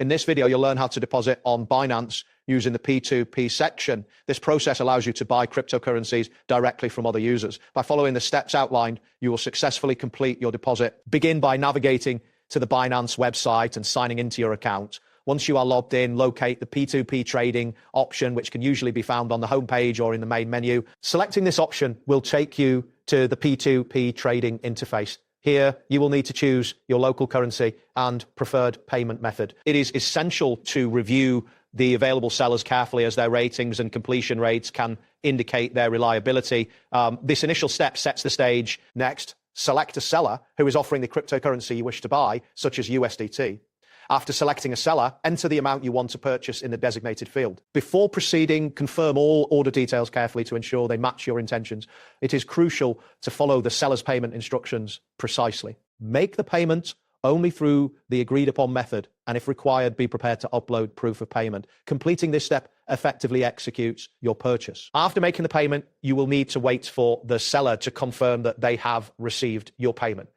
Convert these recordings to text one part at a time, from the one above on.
In this video, you'll learn how to deposit on Binance using the P2P section. This process allows you to buy cryptocurrencies directly from other users. By following the steps outlined, you will successfully complete your deposit. Begin by navigating to the Binance website and signing into your account. Once you are logged in, locate the P2P trading option, which can usually be found on the homepage or in the main menu. Selecting this option will take you to the P2P trading interface. Here, you will need to choose your local currency and preferred payment method. It is essential to review the available sellers carefully, as their ratings and completion rates can indicate their reliability. This initial step sets the stage. Next, select a seller who is offering the cryptocurrency you wish to buy, such as USDT. After selecting a seller, enter the amount you want to purchase in the designated field. Before proceeding, confirm all order details carefully to ensure they match your intentions. It is crucial to follow the seller's payment instructions precisely. Make the payment only through the agreed upon method, and if required, be prepared to upload proof of payment. Completing this step effectively executes your purchase. After making the payment, you will need to wait for the seller to confirm that they have received your payment.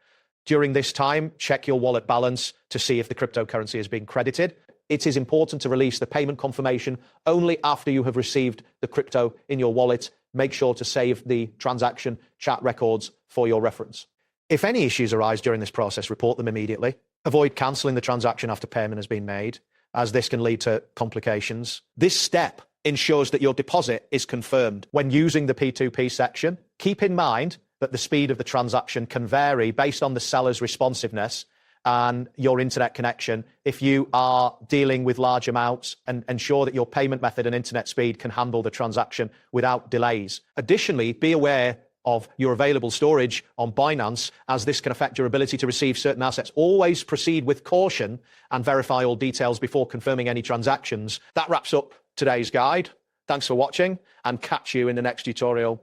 During this time, check your wallet balance to see if the cryptocurrency is being credited. It is important to release the payment confirmation only after you have received the crypto in your wallet. Make sure to save the transaction chat records for your reference. If any issues arise during this process, report them immediately. Avoid cancelling the transaction after payment has been made, as this can lead to complications. This step ensures that your deposit is confirmed. When using the P2P section, keep in mind that the speed of the transaction can vary based on the seller's responsiveness and your internet connection. If you are dealing with large amounts, and ensure that your payment method and internet speed can handle the transaction without delays. Additionally, be aware of your available storage on Binance, as this can affect your ability to receive certain assets. Always proceed with caution and verify all details before confirming any transactions. That wraps up today's guide. Thanks for watching, and catch you in the next tutorial.